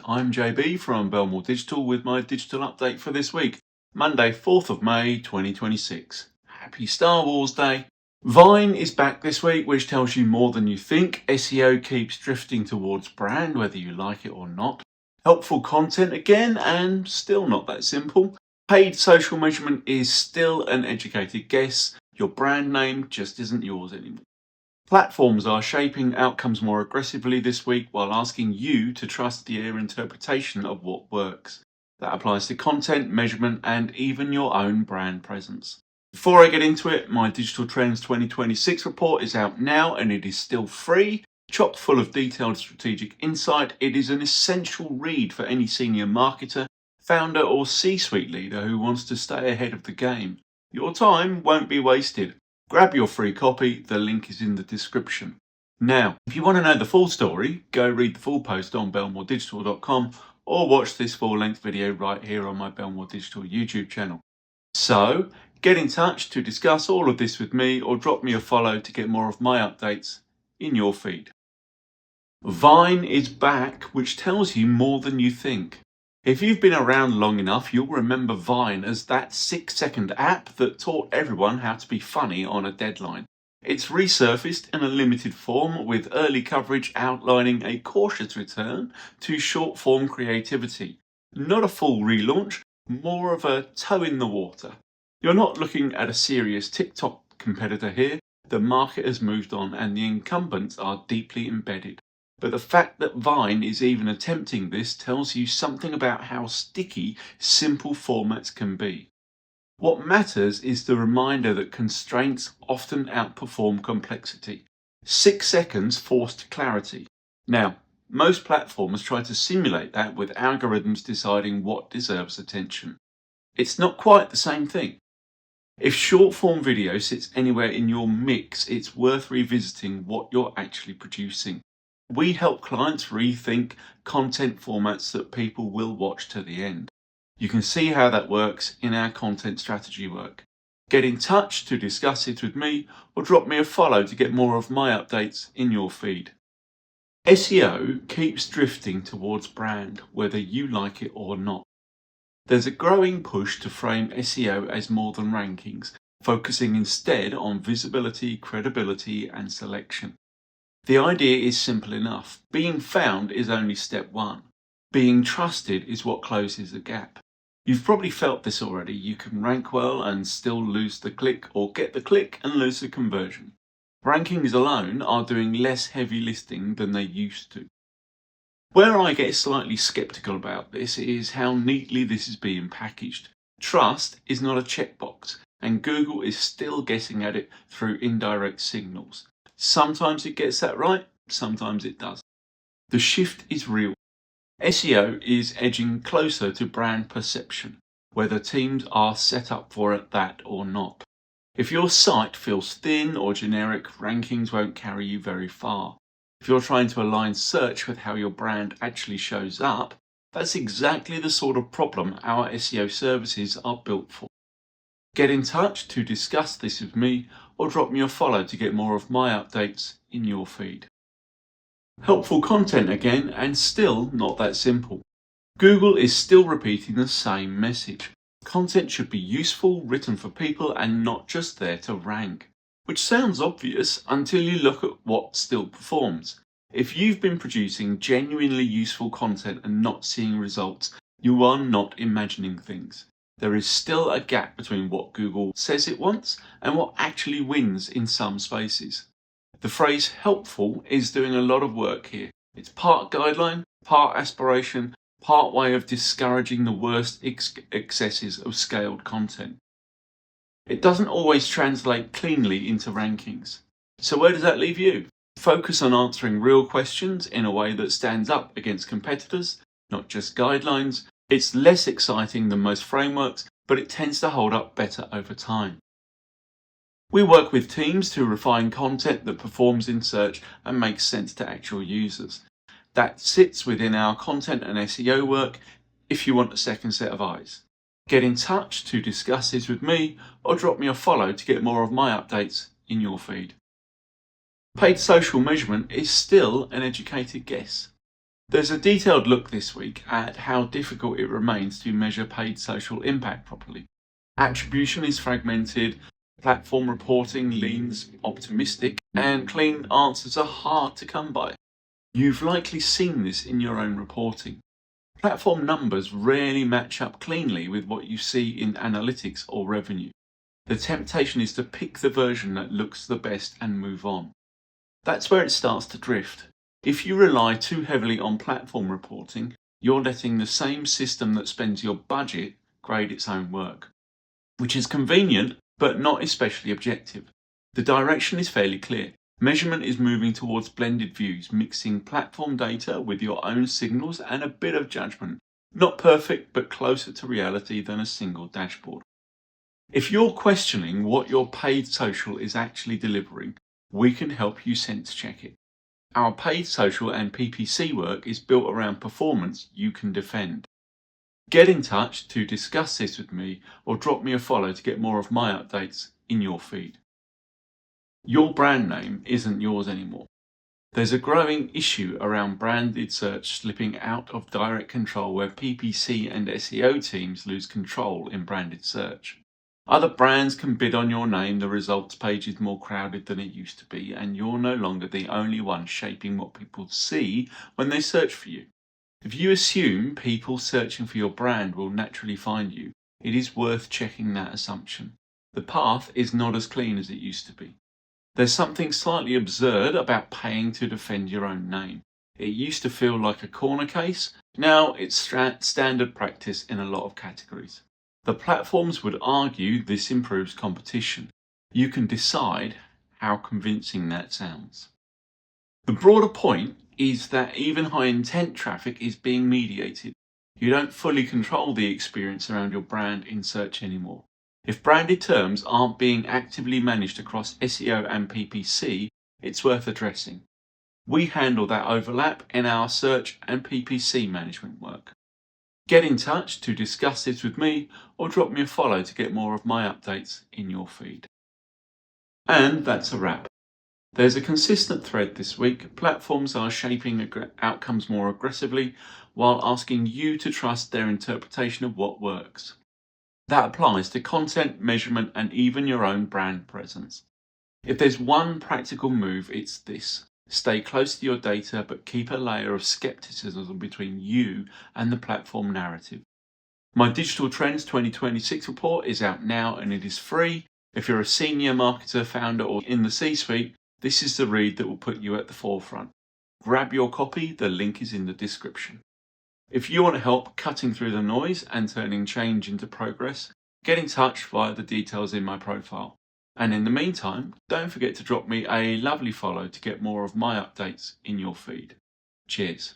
I'm JB from Belmore Digital with my digital update for this week, Monday 4th of May 2026. Happy Star Wars Day! Vine is back this week, which tells you more than you think. SEO keeps drifting towards brand, whether you like it or not. Helpful content again, and still not that simple. Paid social measurement is still an educated guess. Your brand name just isn't yours anymore. Platforms are shaping outcomes more aggressively this week while asking you to trust their interpretation of what works. That applies to content, measurement, and even your own brand presence. Before I get into it, my Digital Trends 2026 report is out now and it is still free. Chock full of detailed strategic insight, it is an essential read for any senior marketer, founder, or C-suite leader who wants to stay ahead of the game. Your time won't be wasted. Grab your free copy, the link is in the description. Now, if you want to know the full story, go read the full post on belmoredigital.com or watch this full-length video right here on my Belmore Digital YouTube channel. So, get in touch to discuss all of this with me or drop me a follow to get more of my updates in your feed. Vine is back, which tells you more than you think. If you've been around long enough, you'll remember Vine as that 6-second app that taught everyone how to be funny on a deadline. It's resurfaced in a limited form with early coverage outlining a cautious return to short-form creativity. Not a full relaunch, more of a toe in the water. You're not looking at a serious TikTok competitor here. The market has moved on and the incumbents are deeply embedded. But the fact that Vine is even attempting this tells you something about how sticky simple formats can be. What matters is the reminder that constraints often outperform complexity. 6 seconds forced clarity. Now, most platforms try to simulate that with algorithms deciding what deserves attention. It's not quite the same thing. If short-form video sits anywhere in your mix, it's worth revisiting what you're actually producing. We help clients rethink content formats that people will watch to the end. You can see how that works in our content strategy work. Get in touch to discuss it with me or drop me a follow to get more of my updates in your feed. SEO keeps drifting towards brand, whether you like it or not. There's a growing push to frame SEO as more than rankings, focusing instead on visibility, credibility, and selection. The idea is simple enough. Being found is only step one. Being trusted is what closes the gap. You've probably felt this already. You can rank well and still lose the click, or get the click and lose the conversion. Rankings alone are doing less heavy lifting than they used to. Where I get slightly skeptical about this is how neatly this is being packaged. Trust is not a checkbox, and Google is still getting at it through indirect signals. Sometimes it gets that right, sometimes it doesn't. The shift is real. SEO is edging closer to brand perception, whether teams are set up for it that or not. If your site feels thin or generic, rankings won't carry you very far. If you're trying to align search with how your brand actually shows up, that's exactly the sort of problem our SEO services are built for. Get in touch to discuss this with me or drop me a follow to get more of my updates in your feed. Helpful content again, and still not that simple. Google is still repeating the same message. Content should be useful, written for people, and not just there to rank. Which sounds obvious until you look at what still performs. If you've been producing genuinely useful content and not seeing results, you are not imagining things. There is still a gap between what Google says it wants and what actually wins in some spaces. The phrase helpful is doing a lot of work here. It's part guideline, part aspiration, part way of discouraging the worst excesses of scaled content. It doesn't always translate cleanly into rankings. So where does that leave you? Focus on answering real questions in a way that stands up against competitors, not just guidelines. It's less exciting than most frameworks, but it tends to hold up better over time. We work with teams to refine content that performs in search and makes sense to actual users. That sits within our content and SEO work if you want a second set of eyes. Get in touch to discuss this with me or drop me a follow to get more of my updates in your feed. Paid social measurement is still an educated guess. There's a detailed look this week at how difficult it remains to measure paid social impact properly. Attribution is fragmented, platform reporting leans optimistic, and clean answers are hard to come by. You've likely seen this in your own reporting. Platform numbers rarely match up cleanly with what you see in analytics or revenue. The temptation is to pick the version that looks the best and move on. That's where it starts to drift. If you rely too heavily on platform reporting, you're letting the same system that spends your budget grade its own work, which is convenient but not especially objective. The direction is fairly clear. Measurement is moving towards blended views, mixing platform data with your own signals and a bit of judgment. Not perfect, but closer to reality than a single dashboard. If you're questioning what your paid social is actually delivering, we can help you sense check it. Our paid social and PPC work is built around performance you can defend. Get in touch to discuss this with me or drop me a follow to get more of my updates in your feed. Your brand name isn't yours anymore. There's a growing issue around branded search slipping out of direct control where PPC and SEO teams lose control in branded search. Other brands can bid on your name, the results page is more crowded than it used to be, and you're no longer the only one shaping what people see when they search for you. If you assume people searching for your brand will naturally find you, it is worth checking that assumption. The path is not as clean as it used to be. There's something slightly absurd about paying to defend your own name. It used to feel like a corner case, now it's standard practice in a lot of categories. The platforms would argue this improves competition. You can decide how convincing that sounds. The broader point is that even high intent traffic is being mediated. You don't fully control the experience around your brand in search anymore. If branded terms aren't being actively managed across SEO and PPC, it's worth addressing. We handle that overlap in our search and PPC management work. Get in touch to discuss this with me or drop me a follow to get more of my updates in your feed. And that's a wrap. There's a consistent thread this week. Platforms are shaping outcomes more aggressively while asking you to trust their interpretation of what works. That applies to content, measurement, and even your own brand presence. If there's one practical move, it's this. Stay close to your data, but keep a layer of skepticism between you and the platform narrative. My Digital Trends 2026 report is out now and it is free. If you're a senior marketer, founder, or in the C-suite, this is the read that will put you at the forefront. Grab your copy, the link is in the description. If you want help cutting through the noise and turning change into progress, get in touch via the details in my profile. And in the meantime, don't forget to drop me a lovely follow to get more of my updates in your feed. Cheers.